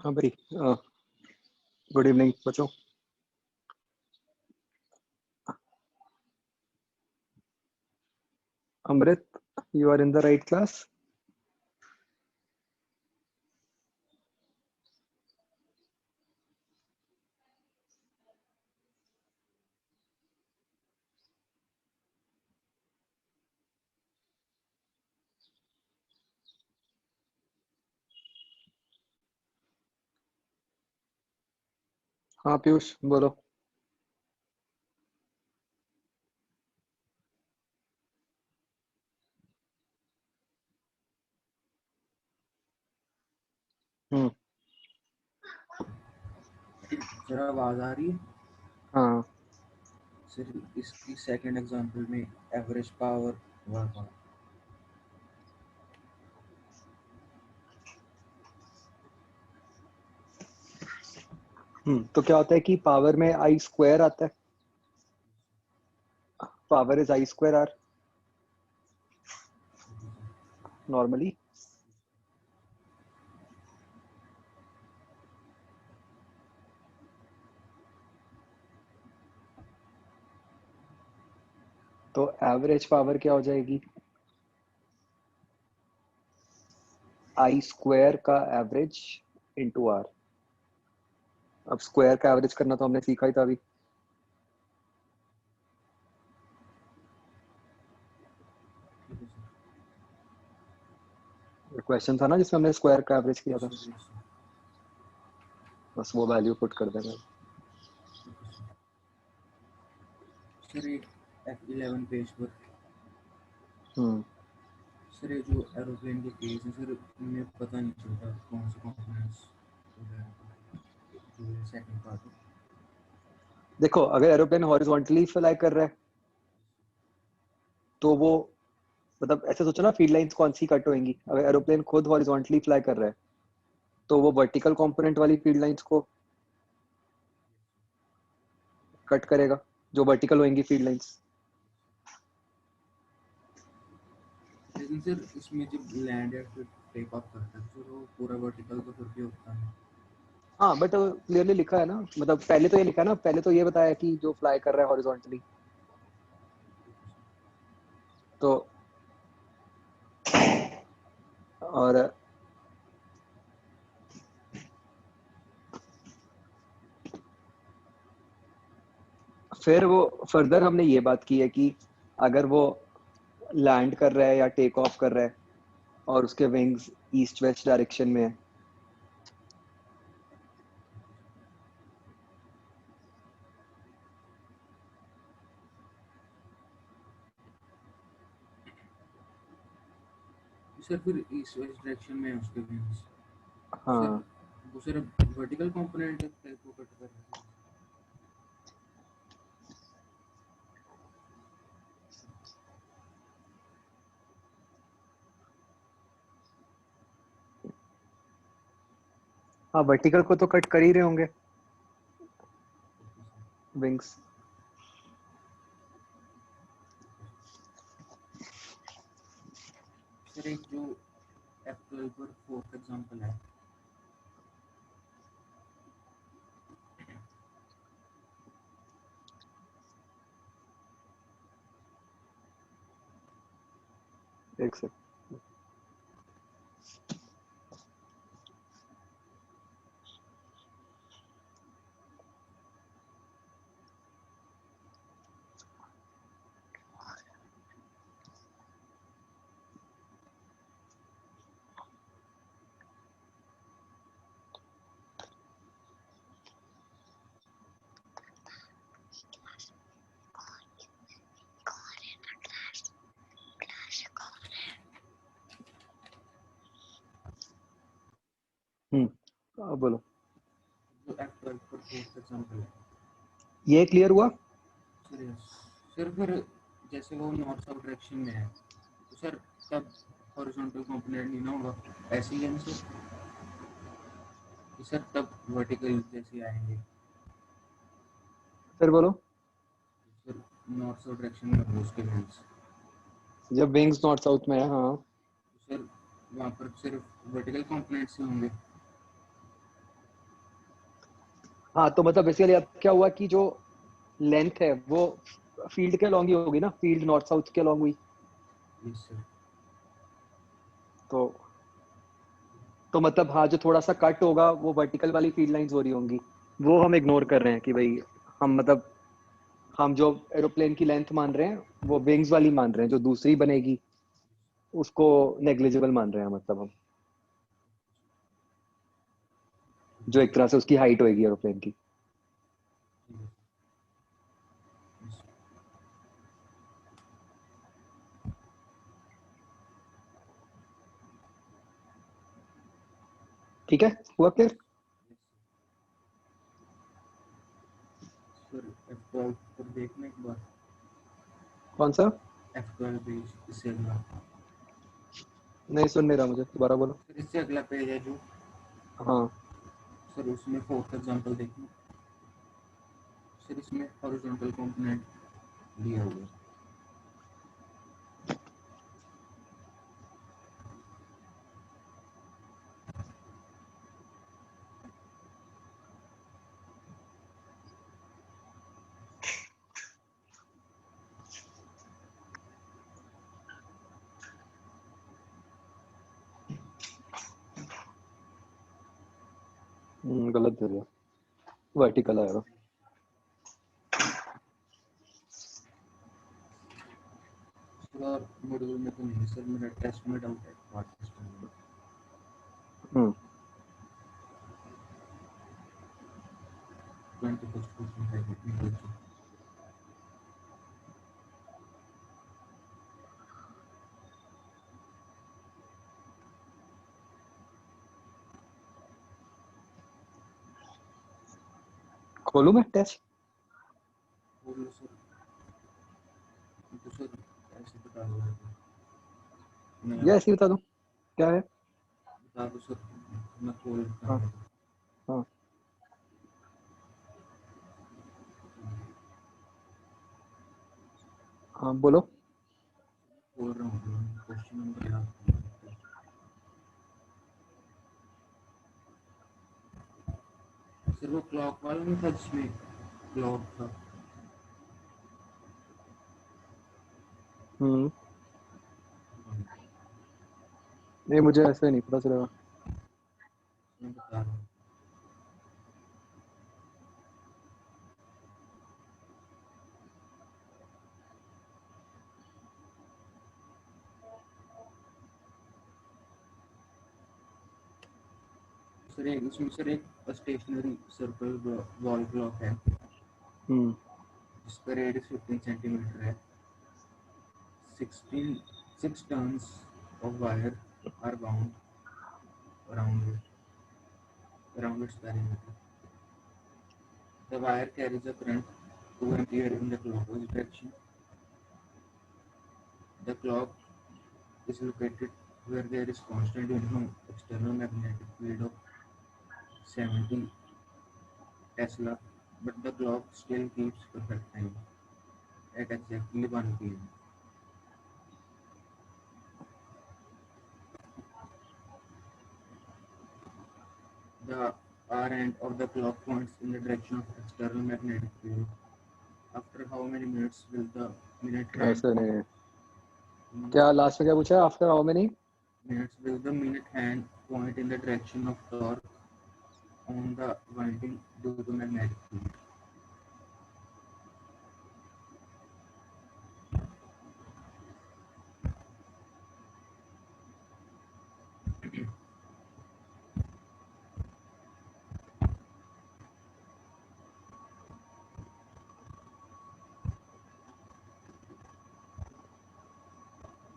हाँ भाई, good evening बच्चों। Amrit, you are in the right class. हाँ पीयूष बोलो। सर आवाज आ रही है? हाँ सर इसकी सेकंड एग्जांपल में एवरेज पावर वर्क ऑन। तो क्या होता है कि पावर में आई स्क्वायर आता है। Power is I square R normally. तो एवरेज पावर क्या हो जाएगी? आई स्क्वायर का एवरेज इंटू आर। अब स्क्वायर का एवरेज करना तो हमने सीखा ही था अभी। क्वेश्चन था ना जिसमें हमने स्क्वायर का एवरेज किया था, बस वो वैल्यू पुट कर देना। सर ये F11 पेज पर हम्म सर ये जो एरोप्लेन के पेज हैं सर इनमें पता नहीं चलता कौन से कंपोनेंट्स जो सेकंड पार्ट है। देखो, अगर एरोप्लेन हॉरिजॉन्टली फ्लाई कर रहा है तो वो, मतलब ऐसे सोचो ना, फील्ड लाइंस कौन सी कट होंगी। अगर एरोप्लेन खुद हॉरिजॉन्टली फ्लाई कर रहा है तो वो वर्टिकल कंपोनेंट वाली फील्ड लाइंस को कट करेगा, जो वर्टिकल होंगी फील्ड लाइंस। लेकिन सर इसमें जब लैंड या फिर टेक ऑफ करता है तो वो पूरा वर्टिकल तो फिर भी होता है। हाँ बट क्लियरली लिखा है ना, मतलब पहले तो ये लिखा है ना, पहले तो ये बताया कि जो फ्लाई कर रहा है हॉरिजॉन्टली। तो और फिर वो फर्दर हमने ये बात की है कि अगर वो लैंड कर रहा है या टेक ऑफ कर रहा है और उसके विंग्स ईस्ट वेस्ट डायरेक्शन में है, सर फिर ईस्ट वेस्ट डायरेक्शन में है उसके विंग्स। सर हाँ वो सर वर्टिकल कंपोनेंट टाइप को कट कर रहा है। हाँ वर्टिकल को तो कट कर ही रहे होंगे विंग्स। सर एक जो F12 पर फोर्थ एग्जांपल है एक सेकंड। बोलो। जो F12 पर फोर्थ एग्जांपल है। ये क्लियर हुआ? सर यस सर फिर जैसे वो नॉर्थ साउथ डायरेक्शन में है तो सर तब हॉरिजॉन्टल कंपोनेंट नहीं ना होगा, ऐसे ही है ना सर कि सर तब वर्टिकल जैसे आएंगे। फिर बोलो। सर नॉर्थ साउथ डायरेक्शन में हो उसके विंग्स जब विंग्स नॉर्थ साउथ में है, हाँ तो सर वहाँ पर सिर्फ वर्टिकल कंपोनेंट्स ही होंगे। हाँ तो मतलब बेसिकली अब क्या हुआ कि जो लेंथ है वो फील्ड के अलॉन्ग ही होगी ना, फील्ड नॉर्थ साउथ के अलॉन्ग हुई। Yes sir. तो मतलब हाँ, जो थोड़ा सा कट होगा वो वर्टिकल वाली फील्ड लाइंस हो रही होंगी, वो हम इग्नोर कर रहे हैं कि भाई हम मतलब हम जो एरोप्लेन की लेंथ मान रहे हैं वो विंग्स वाली मान रहे हैं, जो दूसरी बनेगी उसको नेग्लिजिबल मान रहे हैं मतलब हम, जो एक तरह से उसकी हाइट होगी एरोप्लेन की। ठीक है, हुआ क्लियर? सर F12 पर देखना एक बार। कौन सा? F12 पेज, इससे अगला। नहीं सुन नहीं रहा, मुझे दोबारा बोलो। सर इससे अगला पेज है जो, हाँ सर उसमें फोर्थ एग्जांपल देखना। सर इसमें हॉरिजॉन्टल कंपोनेंट दिया हुआ है। गलत दे दिया, वर्टिकल आएगा। सर मॉड्यूल में तो नहीं सर, मेरा टेस्ट में डाउट है, पार्ट टेस्ट में। हम्म 21st क्वेश्चन है टेक्निकल। खोलूं मैं टेस्ट? बोलो सर। तो सर ऐसे बता दो, मैं या ऐसे ही बता दूं क्या है? बता दो सर, मैं खोल लेता हाँ हूँ। हाँ हाँ बोलो। बोल रहा हूँ क्वेश्चन नंबर याद। सर वो क्लॉक वाला नहीं था जिसमें क्लॉक था? हम्म नहीं, मुझे ऐसे नहीं पता चलेगा। मैं बता रहा हूँ। सर एक इसमें सर एक स्टेशनरी सर्कल वॉल क्लॉक है, हम्म जिसका रेडियस 15 सेंटीमीटर है। 16 6 turns of wire are wound around its perimeter. The wire carries a current 2 ampere in the clockwise direction. The clock is located where there is constant uniform external magnetic field of 70 Tesla, but the clock still keeps perfect time at exactly 1 p.m. The R end of the clock points in the direction of external magnetic field. After how many minutes will the minute hand ऐसे नहीं है। क्या last में क्या पूछा? After how many point in the direction of torque on the winding due to magnetic field?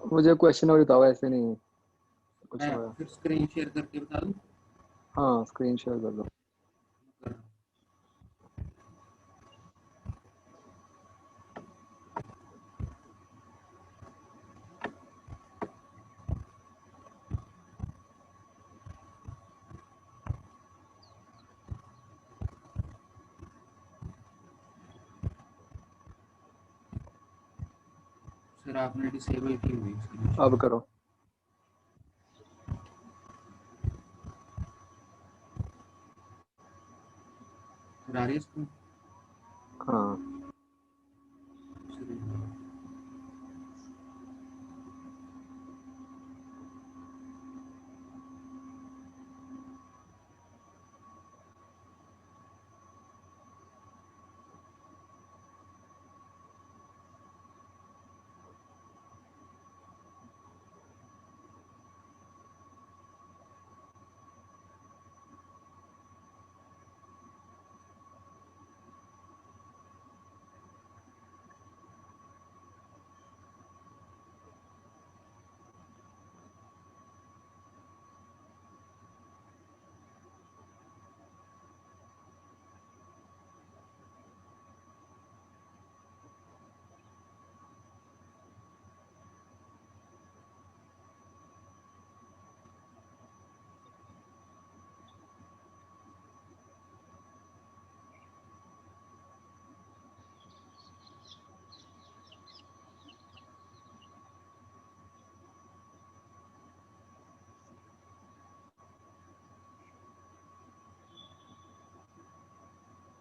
मुझे question और बताओ, ऐसे नहीं कुछ मैं और है। फिर स्क्रीन शेयर करके बता दूं? हाँ स्क्रीन शेयर कर दो। सर आपने डिसेबल की हुई स्क्रीन अब शेयर। करो। सर रही है इसको? हाँ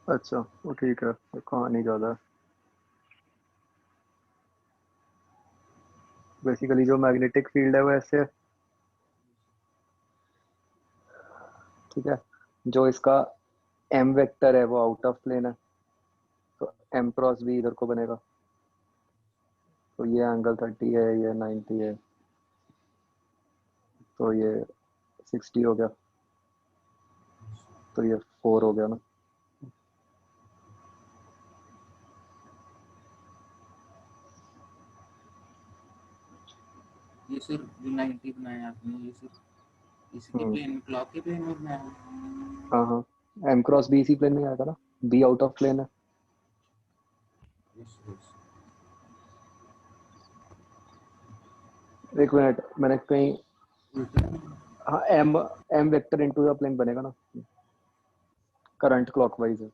अच्छा वो ठीक है, तो कहानी ज़्यादा है। बेसिकली जो मैग्नेटिक फील्ड है वो ऐसे है, ठीक है। जो इसका एम वेक्टर है वो आउट ऑफ प्लेन है, तो एम क्रॉस भी इधर को बनेगा। तो ये एंगल 30 है, ये 90 है, तो ये 60 हो गया, तो ये 4 हो गया ना। ये सर जो 90 बनाया आपने, ये सर इसके हम्म, प्लेन, क्लॉक के प्लेन में बनाया है? हाँ हाँ, एम क्रॉस बी इसी प्लेन में आएगा ना, बी आउट ऑफ प्लेन है। Yes yes. एक मिनट, मैंने कहीं, उल्टा। हाँ M M vector into the plane बनेगा ना, करंट क्लॉकवाइज है।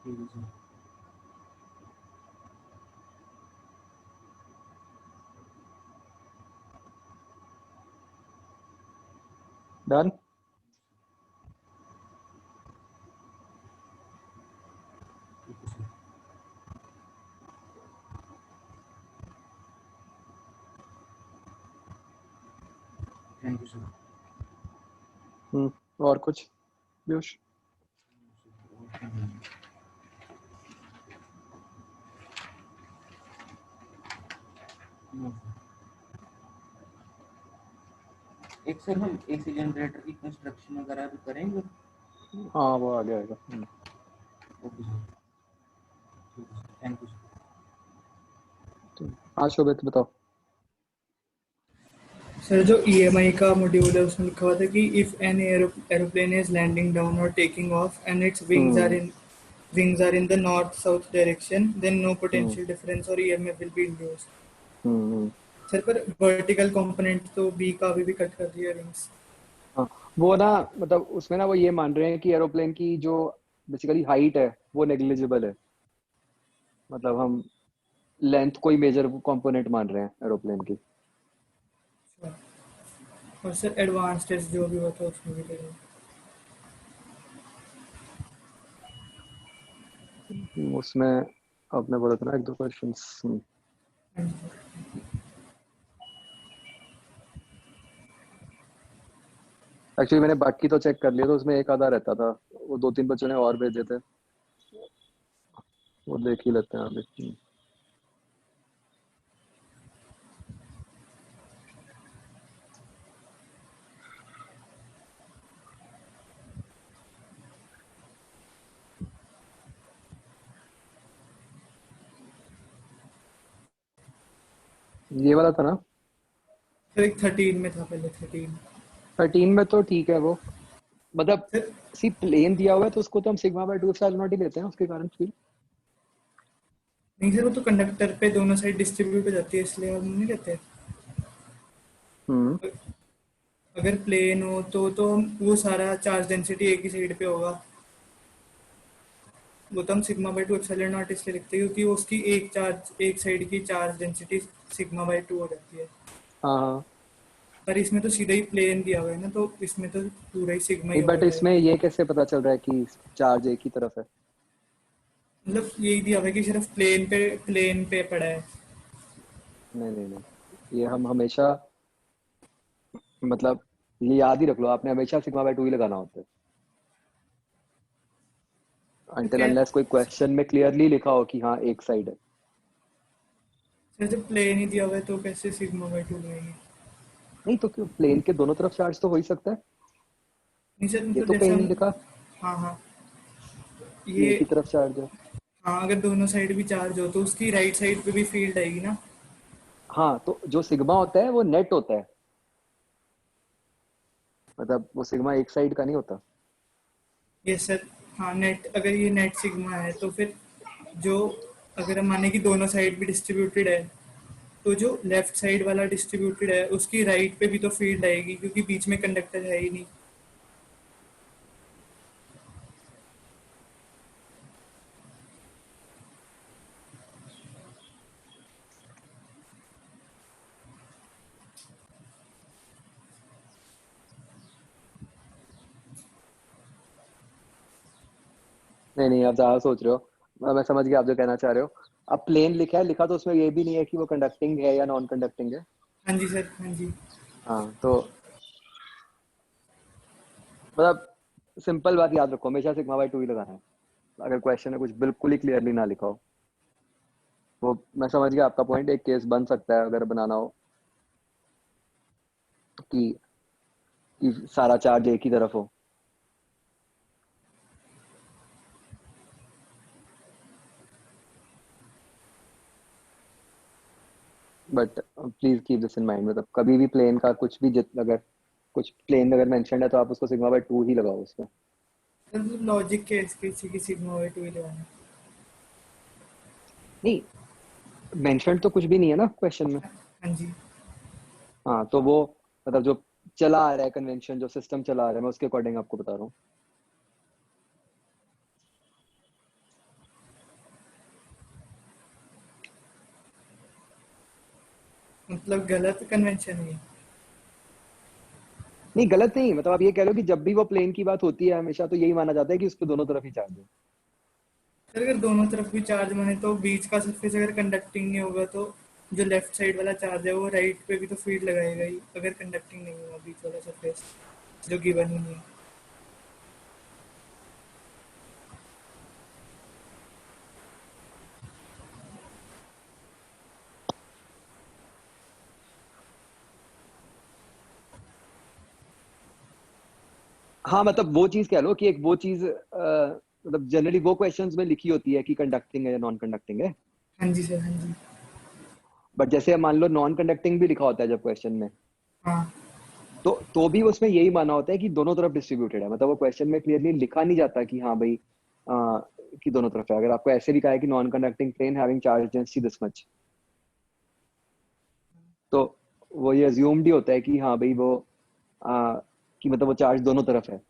ठीक है सर। डन। ठीक है सर। Thank you sir. और कुछ पीयूष? एक सर हम एसी जनरेटर की कंस्ट्रक्शन वगैरह भी करेंगे? हाँ वो आ जाएगा। Okay sir. ठीक है सर, थैंक यू सर। हाँ शोभित बताओ। सर जो ईएमआई का मॉड्यूल है उसमें लिखा हुआ था कि if an aeroplane is landing down और taking off and it's hmm wings are in the north south direction, then no hmm potential difference or EMF will be induced. Hmm. Sir पर vertical component तो B का अभी भी cut कर दिया wings. हाँ वो ना, मतलब उसमें ना वो ये मान रहे हैं कि एरोप्लेन की जो बेसिकली हाइट है वो नेग्लिजिबल है। मतलब हम लेंथ कोई मेजर कंपोनेंट मान रहे हैं एरोप्लेन की। और सर एडवांस टेस्ट जो भी हुआ था उसमें भी करेंगे। उसमें आपने बोला था ना एक दो क्वेश्चंस। हाँ जी सर। एक्चुअली मैंने बाकी तो चेक कर लिया, तो उसमें एक आधा रहता था, वो दो तीन बच्चों ने और भेजे थे, वो देख ही लेते हैं अभी। ये वाला था ना, सर एक 13 में था, पहले 13। 13 में तो ठीक है वो। मतलब सर सी प्लेन दिया हुआ है तो उसको तो हम सिग्मा बाय 2 एप्सिलॉन नॉट ही लेते हैं, उसके कारण फील्ड। नहीं सर, वो तो कंडक्टर पे दोनों साइड डिस्ट्रीब्यूट हो जाती है, इसलिए हम नहीं कहते। हम्म। अगर प्लेन हो तो वो सारा चार्ज डेंसिटी एक ही साइड पे होगा। वो तो हम sigma by two epsilon not इसलिए लिखते हैं क्योंकि उसकी एक साइड की charge density sigma by two हो जाती है। हाँ हाँ। पर इसमें तो सीधा ही प्लेन दिया हुआ है ना, तो इसमें तो पूरा ही सिग्मा ही नहीं, होगा बट इसमें डायरेक्ट। ये कैसे पता चल रहा है कि चार्ज एक ही तरफ है? मतलब यही दिया हुआ है कि सिर्फ प्लेन पे पड़ा है। नहीं नहीं नहीं, ये हम हमेशा, मतलब ये याद ही रख लो, आपने हमेशा सिग्मा बाय 2 ही लगाना होता है, तो अनटिल क्या, अनलेस कोई क्वेश्चन में क्लियरली लिखा हो कि हाँ एक साइड है। जब प्लेन ही दिया हुआ है तो कैसे सिग्मा बाई टू लगेगी? नहीं तो क्यों, प्लेन के दोनों तरफ चार्ज तो हो ही सकता है। नहीं सर, ये मतलब तो जैसे कहीं नहीं हम, लिखा हाँ हाँ, कि ये, एक ही तरफ चार्ज है। हाँ अगर दोनों साइड भी चार्ज हो तो उसकी राइट साइड पे भी फील्ड आएगी ना। हाँ, तो जो सिग्मा होता है वो नेट होता है, मतलब वो सिग्मा एक साइड का नहीं होता। Yes sir. हाँ नेट, अगर ये नेट सिग्मा है तो फिर जो, अगर हम माने कि दोनों साइड भी डिस्ट्रीब्यूटेड है, तो जो लेफ्ट साइड वाला डिस्ट्रीब्यूटेड है उसकी राइट पे भी तो फील्ड आएगी क्योंकि बीच में कंडक्टर है ही नहीं। नहीं नहीं, आप ज्यादा सोच रहे हो। मैं समझ गया आप जो कहना चाह रहे हो। अब प्लेन लिखा है, लिखा तो उसमें ये भी नहीं है कि वो कंडक्टिंग है या नॉन कंडक्टिंग है। हाँ जी सर, हाँ जी। हाँ तो मतलब सिंपल बात याद रखो, हमेशा सिग्मा बाय 2 ही लगाना है, अगर क्वेश्चन में कुछ बिल्कुल ही क्लियरली ना लिखा हो। वो मैं समझ गया आपका पॉइंट, एक केस बन सकता है अगर बनाना हो कि सारा चार्ज एक ही तरफ हो। But please keep this in mind, मतलब कभी भी प्लेन का कुछ भी अगर कुछ प्लेन अगर मेंशन है तो आप उसको सिग्मा बाय 2 ही लगाओ उसमें। सर लॉजिक के किसी की सिग्मा बाई टू ही लगाना। नहीं, मेंशन तो कुछ भी नहीं है ना क्वेश्चन में। हाँ जी। हाँ तो वो मतलब जो चला आ रहा है कन्वेंशन, जो सिस्टम चला आ रहा है, मैं उसके अकॉर्डिंग आपको बता रहा हूँ। मतलब गलत कन्वेंशन है ये। नहीं गलत नहीं, मतलब आप ये कह लो कि जब भी वो प्लेन की बात होती है हमेशा तो यही माना जाता है कि उसके दोनों तरफ ही चार्ज है। सर अगर दोनों तरफ भी चार्ज माने तो बीच का सरफेस अगर कंडक्टिंग नहीं होगा तो जो लेफ्ट साइड वाला चार्ज है वो राइट पे भी तो फील्ड लगाएगा ही, अगर कंडक्टिंग नहीं होगा बीच वाला सरफेस जो गिवन ही नहीं है। हाँ मतलब वो चीज कह लो कि एक वो चीज मतलब जनरली वो क्वेश्चंस में लिखी होती है कि कंडक्टिंग है या नॉन कंडक्टिंग है। हाँ जी सर, हाँ जी। बट जैसे मान लो नॉन कंडक्टिंग भी लिखा होता है जब क्वेश्चन में, हाँ तो भी उसमें यही माना होता है कि दोनों तरफ डिस्ट्रीब्यूटेड है, मतलब वो क्वेश्चन में क्लियरली लिखा नहीं जाता कि हाँ भाई कि दोनों तरफ है। अगर आपको ऐसे भी कहा है कि non conducting plane having charge density this much, तो वो ये अज्यूम्ड ही होता है कि हाँ भाई वो कि मतलब वो चार्ज दोनों तरफ है।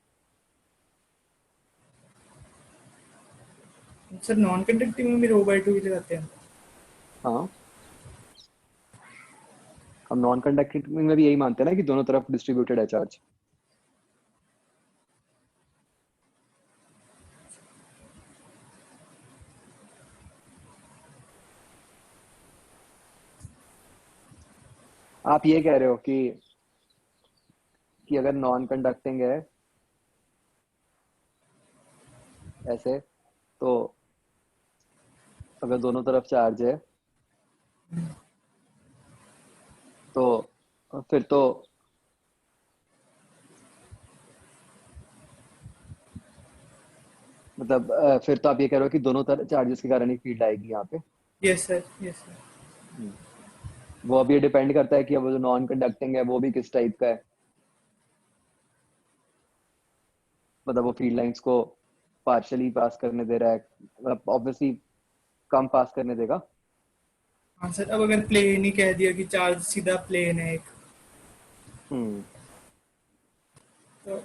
सर, नॉन कंडक्टिंग में भी रो बाई टू ही लगाते हैं। हाँ, हम नॉन कंडक्टिंग में भी यही मानते हैं ना कि दोनों तरफ डिस्ट्रीब्यूटेड है चार्ज। आप ये कह रहे हो कि अगर नॉन कंडक्टिंग है ऐसे, तो अगर दोनों तरफ चार्ज है तो फिर तो मतलब फिर तो आप ये कह रहे हो कि दोनों तरफ चार्जेस के कारण ही फील्ड आएगी यहाँ पे। Yes sir, yes sir. Hmm. वो अब ये डिपेंड करता है कि अब वो जो नॉन कंडक्टिंग है वो भी किस टाइप का है। मतलब वो फील्ड लाइंस को पार्शियली पास करने दे रहा है, मतलब ऑब्वियसली कम पास करने देगा। हाँ सर, अब अगर प्लेन ही कह दिया कि चार्ज सीधा प्लेन है एक, हम्म तो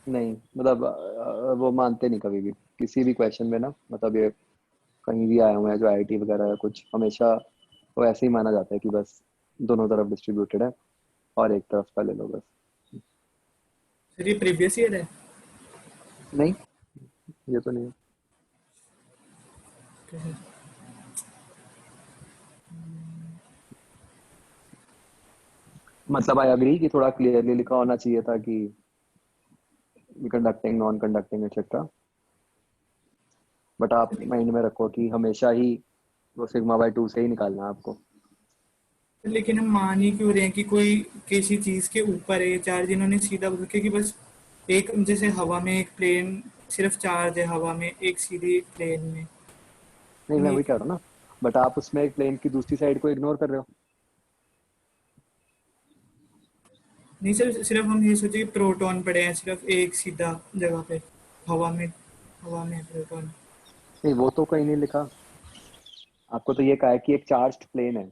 नहीं मतलब वो मानते नहीं कभी भी किसी भी क्वेश्चन में ना, मतलब ये कहीं भी आए हुए हैं जो आईआईटी वगैरह या कुछ, हमेशा वो ऐसे ही माना जाता है कि बस दोनों तरफ डिस्ट्रीब्यूटेड है और एक तरफ का ले लो बस। सर ये प्रीवियस ईयर है। नहीं, ये तो नहीं है। तो सर, मतलब आई अग्री कि थोड़ा क्लियरली लिखा होना चाहिए था कि conducting, non conducting etcetera, but आप माइंड में रखो कि हमेशा ही वो सिग्मा बाय 2 से ही निकालना है आपको। लेकिन हम मान ही क्यों रहे हैं कि कोई किसी चीज के ऊपर है चार्ज, इन्होंने सीधा बोल के कि बस एक, जैसे हवा में एक प्लेन सिर्फ चार्ज है हवा में, एक सीधी प्लेन में। नहीं, मैं नहीं, वही कह रहा हूँ ना, बट आप उसमें एक प्लेन की दूसरी साइड को इग्नोर कर रहे हो। नहीं सर, सिर्फ हम ये सोचे कि प्रोटॉन पड़े हैं सिर्फ एक सीधा जगह पे, हवा में, हवा में प्रोटॉन। नहीं, वो तो कहीं नहीं लिखा। आपको तो ये कहा है कि एक चार्ज्ड प्लेन है।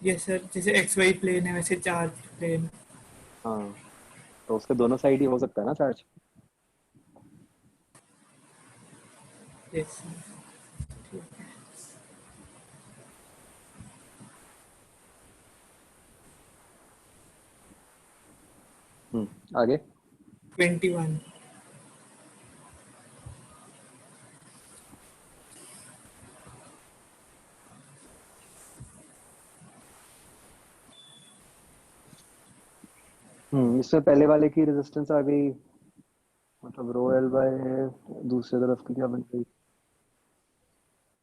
ये सर जैसे एक्स वाई प्लेन है वैसे चार्ज प्लेन। हाँ, तो उसके दोनों साइड ही हो सकता है ना चार्ज। यस। आगे। 21। इसमें पहले वाले की रेजिस्टेंस आ गई, मतलब रो एल बाय, दूसरी तरफ की क्या बन गई,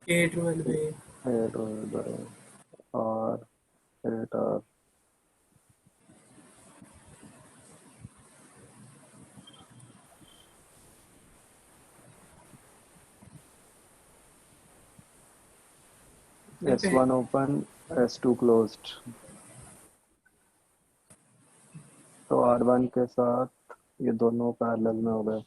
ए ट्वेल्व है। रो एल बाय और eight R. S one open, S2 closed, तो R1 के साथ ये दोनों पैरेलल में हो गए।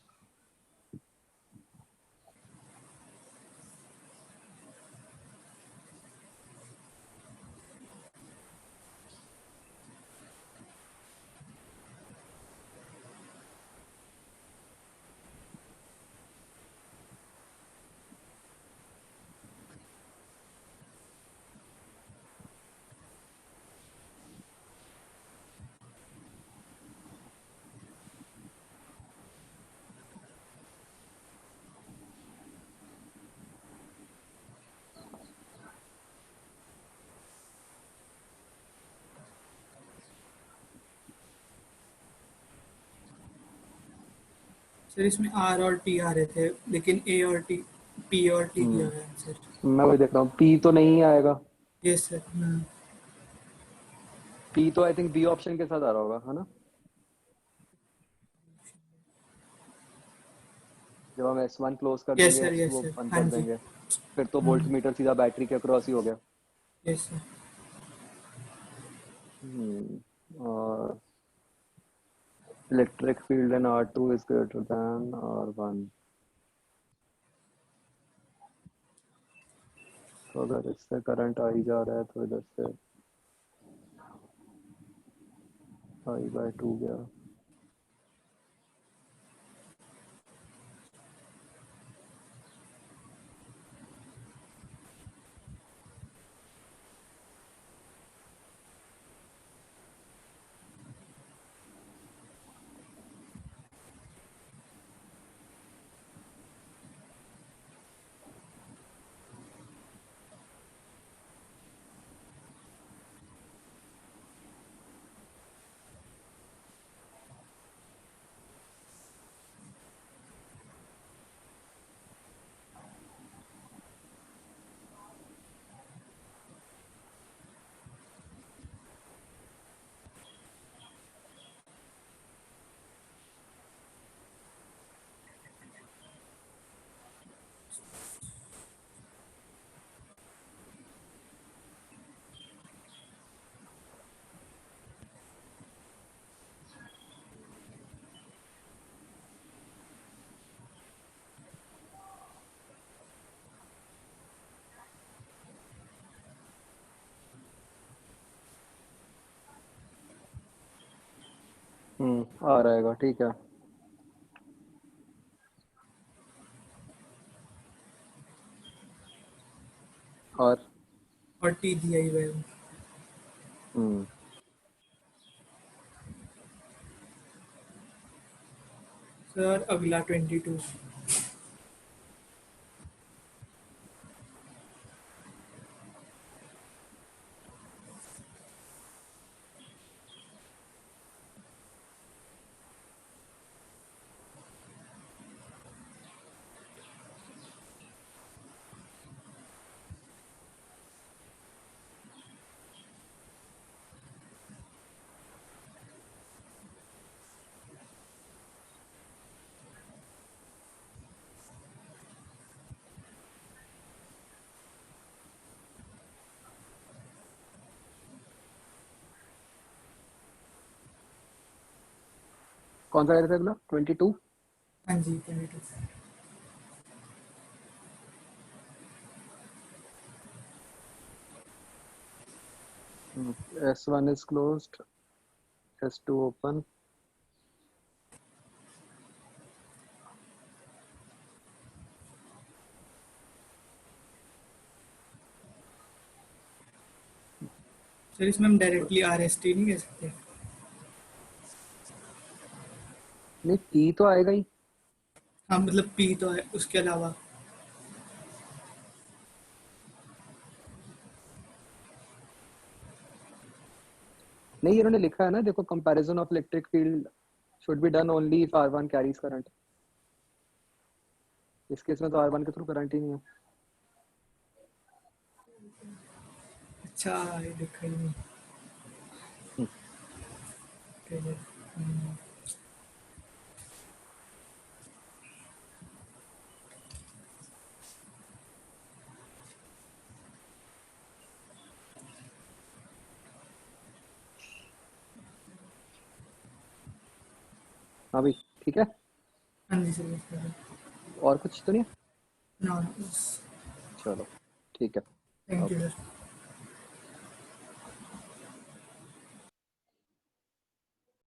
सर इसमें आर और टी आ रहे थे, लेकिन ए और टी, पी और टी किया हुआ है आंसर। मैं वही देख रहा हूँ, पी तो नहीं आएगा। Yes sir. पी तो आई थिंक बी ऑप्शन के साथ आ रहा होगा, है ना। जब हम S1 क्लोज कर यस देंगे, sir, S2 yes sir, open हाँ कर जी। देंगे, फिर तो वोल्ट मीटर सीधा बैटरी के अक्रॉस ही हो गया। Yes sir. और electric field in R2 is greater than R1। तो अगर इससे करंट आई जा रहा है तो इधर से I/2 गया। आ रहेगा, ठीक है। और और टी दिया ही हुआ है वो। हम्म सर अगला 22। कौन सा कह रहे थे अगला? 22। हाँ जी 22। S1 is closed, S2 open। Sir इसमें हम डायरेक्टली आर एस टी नहीं कह सकते? नहीं, P तो आएगा ही। हाँ मतलब पी तो है उसके अलावा। नहीं, इन्होंने लिखा है ना, देखो, comparison of electric field should be done only if R1 carries current. इस केस में तो R1 के थ्रू करंट ही नहीं है। अच्छा ये देखा ही नहीं। हम्म, ठीक है। हाँ भाई, ठीक है। हाँ जी सर। और कुछ तो नहीं है? ना। चलो, ठीक है। Thank you okay. सर।